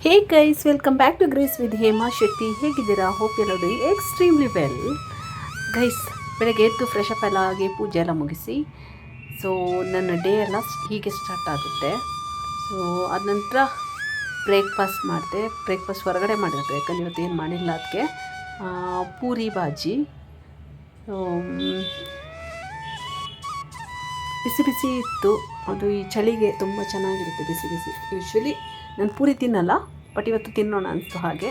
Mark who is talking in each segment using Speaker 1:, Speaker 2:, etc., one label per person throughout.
Speaker 1: Hey guys, welcome back to Grace with Hema Shetty. ಹೇಗಿದ್ದೀರಾ? Hope ಎಲ್ಲ doing extremely well. Guys, ಬೆಳಗ್ಗೆ ಎದ್ದು ಫ್ರೆಶ್ ಅಪ್ ಎಲ್ಲ ಆಗಿ ಪೂಜೆ ಎಲ್ಲ ಮುಗಿಸಿ, ಸೊ ನನ್ನ ಡೇ ಎಲ್ಲ ಹೀಗೆ ಸ್ಟಾರ್ಟ್ ಆಗುತ್ತೆ. ಸೊ ಅದ ನಂತರ ಬ್ರೇಕ್ಫಾಸ್ಟ್ ಮಾಡಿದೆ. ಬ್ರೇಕ್ಫಾಸ್ಟ್ ಹೊರಗಡೆ ಮಾಡಿರುತ್ತೆ, ಯಾಕಂದ್ರೆ ಇವತ್ತು ಏನು ಮಾಡಿಲ್ಲ. ಅದಕ್ಕೆ ಪೂರಿ ಬಾಜಿ, ಬಿಸಿ ಬಿಸಿ ಇತ್ತು. ಅದು ಈ ಚಳಿಗೆ ತುಂಬ ಚೆನ್ನಾಗಿರುತ್ತೆ ಬಿಸಿ ಬಿಸಿ. ಯೂಶ್ವಲಿ ನಾನು ಪೂರಿ ತಿನ್ನಲ್ಲ, ಬಟ್ ಇವತ್ತು ತಿನ್ನೋಣ ಅನಿಸ್ತು ಹಾಗೆ.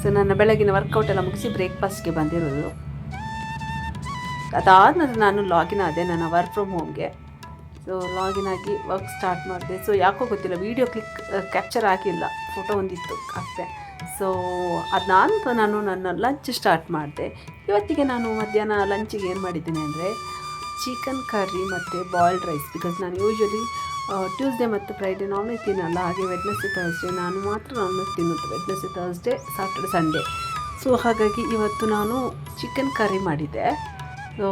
Speaker 1: ಸೊ ನನ್ನ ಬೆಳಗಿನ ವರ್ಕೌಟ್ ಎಲ್ಲ ಮುಗಿಸಿ ಬ್ರೇಕ್ಫಾಸ್ಟ್ಗೆ ಬಂದಿರೋದು. ಅದಾದ ನಾನು ಲಾಗಿನ್ ಆದೆ ನನ್ನ ವರ್ಕ್ ಫ್ರಮ್ ಹೋಮ್ಗೆ. ಸೊ ಲಾಗಿನ್ ಆಗಿ ವರ್ಕ್ ಸ್ಟಾರ್ಟ್ ಮಾಡಿದೆ. ಸೊ ಯಾಕೋ ಗೊತ್ತಿಲ್ಲ, ವೀಡಿಯೋ ಕ್ಯಾಪ್ಚರ್ ಆಗಿಲ್ಲ, ಫೋಟೋ ಒಂದಿತ್ತು ಅಷ್ಟೇ. ಸೊ ಅದನ್ನ ನಾನು ನನ್ನ ಲಂಚ್ ಸ್ಟಾರ್ಟ್ ಮಾಡಿದೆ. ಇವತ್ತಿಗೆ ನಾನು ಮಧ್ಯಾಹ್ನ ಲಂಚಿಗೆ ಏನು ಮಾಡಿದ್ದೀನಿ ಅಂದರೆ ಚಿಕನ್ ಕರ್ರಿ ಮತ್ತು ಬಾಯ್ಲ್ಡ್ ರೈಸ್. ಬಿಕಾಸ್ ನಾನು ಯೂಶ್ವಲಿ ಟ್ಯೂಸ್ಡೇ ಮತ್ತು ಫ್ರೈಡೇ ನಾನ್ ವೆಜ್ ತಿನ್ನಲ್ಲ. ಹಾಗೆ ವೆಡ್ನೆಸ್ಡೇ ಥರ್ಸ್ಡೇ ನಾನು ಮಾತ್ರ ನಾನ್ ವೆಜ್ ತಿನ್ನೋದು. Wednesday Thursday Saturday Sunday. So ಹಾಗಾಗಿ ಇವತ್ತು ನಾನು ಚಿಕನ್ ಕರ್ರಿ ಮಾಡಿದ್ದೆ. ಸೊ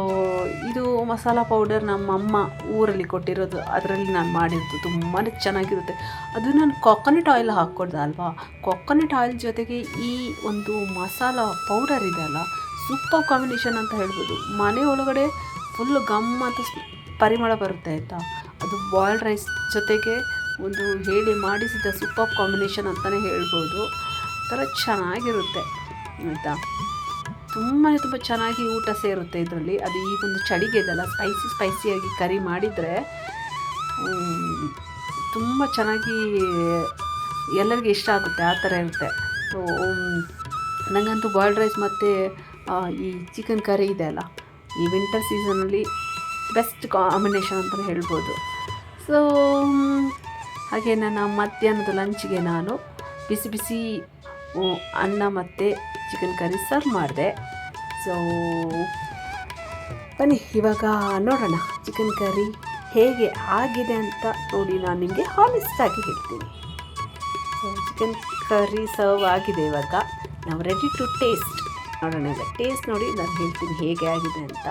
Speaker 1: ಇದು ಮಸಾಲ ಪೌಡರ್ ನಮ್ಮ ಅಮ್ಮ ಊರಲ್ಲಿ ಕೊಟ್ಟಿರೋದು, ಅದರಲ್ಲಿ ನಾನು ಮಾಡಿರೋದು. ತುಂಬಾ ಚೆನ್ನಾಗಿರುತ್ತೆ. ಅದು ನಾನು ಕೊಕೊನಟ್ ಆಯಿಲ್ ಹಾಕ್ಕೊಡ್ದೆ ಅಲ್ವಾ. ಕೊಕೊನಟ್ ಆಯಿಲ್ ಜೊತೆಗೆ ಈ ಒಂದು ಮಸಾಲ ಪೌಡರ್ ಇದೆ ಅಲ್ಲ, ಸೂಪರ್ ಕಾಂಬಿನೇಷನ್ ಅಂತ ಹೇಳ್ಬೋದು. ಮನೆ ಒಳಗಡೆ ಫುಲ್ಲು ಗಮ್ಮಂತ ಪರಿಮಳ ಬರುತ್ತೆ ಆಯಿತಾ. ಅದು ಬಾಯ್ಲ್ಡ್ ರೈಸ್ ಜೊತೆಗೆ ಒಂದು ಹೇಳಿ ಮಾಡಿಸಿದ ಸೂಪರ್ ಕಾಂಬಿನೇಷನ್ ಅಂತಲೇ ಹೇಳ್ಬೋದು. ಥರ ಚೆನ್ನಾಗಿರುತ್ತೆ ಆಯಿತಾ. ತುಂಬ ಚೆನ್ನಾಗಿ ಊಟ ಸೇರುತ್ತೆ ಇದರಲ್ಲಿ. ಅದು ಈ ಒಂದು ಚಳಿಗೆ ಇದೆಲ್ಲ ಸ್ಪೈಸಿಯಾಗಿ ಕರಿ ಮಾಡಿದರೆ ತುಂಬ ಚೆನ್ನಾಗಿ ಎಲ್ಲರಿಗೂ ಇಷ್ಟ ಆಗುತ್ತೆ. ಆ ಥರ ಇರುತ್ತೆ. ಸೊ ನನಗಂತೂ ಬಾಯ್ಲ್ಡ್ ರೈಸ್ ಮತ್ತು ಈ ಚಿಕನ್ ಕರಿ ಇದೆ ಅಲ್ಲ, ಈ ವಿಂಟರ್ ಸೀಸನಲ್ಲಿ ಬೆಸ್ಟ್ ಕಾಂಬಿನೇಷನ್ ಅಂತಲೇ ಹೇಳ್ಬೋದು. ಸೊ ಹಾಗೆ ನನ್ನ ಮಧ್ಯಾಹ್ನದ ಲಂಚಿಗೆ ನಾನು ಬಿಸಿ ಬಿಸಿ ಅನ್ನ ಮತ್ತು ಚಿಕನ್ ಕರಿ ಸರ್ವ್ ಮಾಡಿದೆ. ಸೊ ಬನ್ನಿ ಇವಾಗ ನೋಡೋಣ ಚಿಕನ್ ಕರಿ ಹೇಗೆ ಆಗಿದೆ ಅಂತ ನೋಡಿ ನಾನು ನಿಮಗೆ ಹಾನೆಸ್ಟಾಗಿ ಹೇಳ್ತೀನಿ. ಸೊ ಚಿಕನ್ ಕರಿ ಸರ್ವ್ ಆಗಿದೆ. ಇವಾಗ ನಾವು ರೆಡಿ ಟು ಟೇಸ್ಟ್. ನೋಡೋಣ, ಈಗ ಟೇಸ್ಟ್ ನೋಡಿ ನಾನು ಹೇಳ್ತೀನಿ ಹೇಗೆ ಆಗಿದೆ ಅಂತ.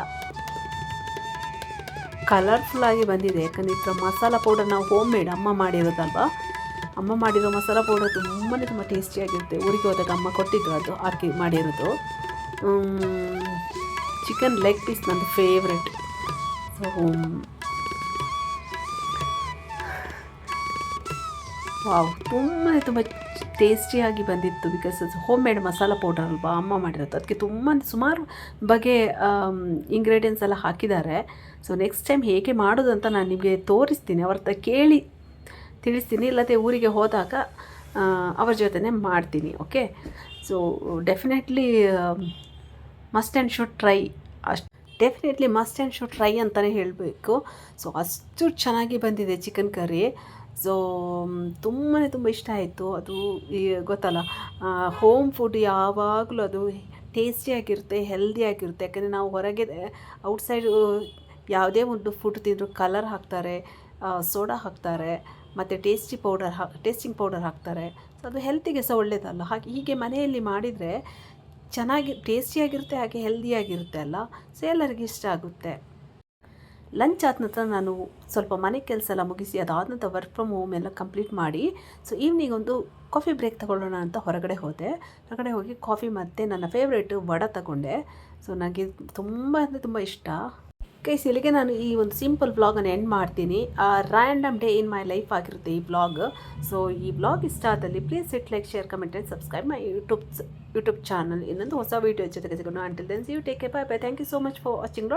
Speaker 1: ಕಲರ್ಫುಲ್ಲಾಗಿ ಬಂದಿದೆ, ಯಾಕಂದರೆ ಈ ಥರ ಮಸಾಲ ಪೌಡರ್ ನಾವು ಹೋಮ್ ಮೇಡ್ ಅಮ್ಮ ಮಾಡಿರೋದಲ್ವ. ಅಮ್ಮ ಮಾಡಿರೋ ಮಸಾಲ ಪೌಡರ್ ತುಂಬ ಟೇಸ್ಟಿಯಾಗಿರುತ್ತೆ. ಊರಿಗೆ ಹೋದಾಗ ಅಮ್ಮ ಕೊಟ್ಟಿದ್ದು, ಅದು ಹಾಕಿ ಮಾಡಿರೋದು. ಚಿಕನ್ ಲೆಗ್ ಪೀಸ್ ನನ್ನ ಫೇವ್ರೆಟ್. ಸೊ ವಾವ್, ತುಂಬ ಟೇಸ್ಟಿಯಾಗಿ ಬಂದಿತ್ತು. ಬಿಕಾಸ್ ಅದು ಹೋಮ್ ಮೇಡ್ ಮಸಾಲ ಪೌಡರ್ ಅಲ್ವಾ, ಅಮ್ಮ ಮಾಡಿರೋದು. ಅದಕ್ಕೆ ಸುಮಾರು ಬಗೆ ಇಂಗ್ರೀಡಿಯೆಂಟ್ಸ್ ಎಲ್ಲ ಹಾಕಿದ್ದಾರೆ. ಸೊ ನೆಕ್ಸ್ಟ್ ಟೈಮ್ ಹೇಗೆ ಮಾಡೋದು ಅಂತ ನಾನು ನಿಮಗೆ ತೋರಿಸ್ತೀನಿ, ಅವ್ರ ಹತ್ರ ಕೇಳಿ ತಿಳಿಸ್ತೀನಿ. ಇಲ್ಲದೆ ಊರಿಗೆ ಹೋದಾಗ ಅವ್ರ ಜೊತೆನೇ ಮಾಡ್ತೀನಿ. Okay. So definitely must and should try. Definitely must and should try ಅಂತಲೇ ಹೇಳಬೇಕು. ಸೊ ಅಷ್ಟು ಚೆನ್ನಾಗಿ ಬಂದಿದೆ ಚಿಕನ್ ಕರಿ. ಸೊ ತುಂಬ ಇಷ್ಟ ಆಯಿತು. ಅದು ಗೊತ್ತಲ್ಲ, ಹೋಮ್ ಫುಡ್ ಯಾವಾಗಲೂ ಅದು ಟೇಸ್ಟಿಯಾಗಿರುತ್ತೆ, ಹೆಲ್ದಿಯಾಗಿರುತ್ತೆ. ಯಾಕಂದರೆ ನಾವು ಹೊರಗೆ ಔಟ್ಸೈಡು ಯಾವುದೇ ಒಂದು ಫುಡ್ ತಿಂದರೂ ಕಲರ್ ಹಾಕ್ತಾರೆ, ಸೋಡಾ ಹಾಕ್ತಾರೆ, ಮತ್ತು ಟೇಸ್ಟಿಂಗ್ ಪೌಡರ್ ಹಾಕ್ತಾರೆ. ಸೊ ಅದು ಹೆಲ್ತಿಗೆ ಸಹ ಒಳ್ಳೆಯದಲ್ಲ. ಹೀಗೆ ಮನೆಯಲ್ಲಿ ಮಾಡಿದರೆ ಚೆನ್ನಾಗಿ ಟೇಸ್ಟಿಯಾಗಿರುತ್ತೆ, ಹಾಗೆ ಹೆಲ್ದಿಯಾಗಿರುತ್ತೆ ಅಲ್ಲ. ಸೊ ಎಲ್ಲರಿಗೂ ಇಷ್ಟ ಆಗುತ್ತೆ. ಲಂಚ್ ಆದ ನಂತರ ನಾನು ಸ್ವಲ್ಪ ಮನೆ ಕೆಲಸ ಎಲ್ಲ ಮುಗಿಸಿ, ಅದಾದ ನಂತರ ವರ್ಕ್ ಫ್ರಮ್ ಹೋಮ್ ಎಲ್ಲ ಕಂಪ್ಲೀಟ್ ಮಾಡಿ, ಸೊ ಈವ್ನಿಂಗ್ ಒಂದು ಕಾಫಿ ಬ್ರೇಕ್ ತಗೊಳ್ಳೋಣ ಅಂತ ಹೊರಗಡೆ ಹೋಗಿ ಕಾಫಿ ಮತ್ತು ನನ್ನ ಫೇವ್ರೇಟು ವಡೆ ತಗೊಂಡೆ. ಸೊ ನನಗೆ ತುಂಬ ಇಷ್ಟ. ಗೈಸ್, ಇಲ್ಲಿಗೆ ನಾನು ಈ ಒಂದು ಸಿಂಪಲ್ ವ್ಲಾಗನ್ನು ಎಂಡ್ ಮಾಡ್ತೀನಿ. Random day in my life ಆಗಿರುತ್ತೆ ಈ ವ್ಲಾಗ್. ಸೊ ಈ ವ್ಲಾಗ್ ಇಷ್ಟ ಆದಲ್ಲಿ please hit like, share, comment and subscribe my YouTube channel. ಇನ್ನೊಂದು ಹೊಸ ವೀಡಿಯೋ ಜೊತೆಗೆ ಸಿಗೋಣ. Until then see you, take care, bye bye. Thank you so much for watching.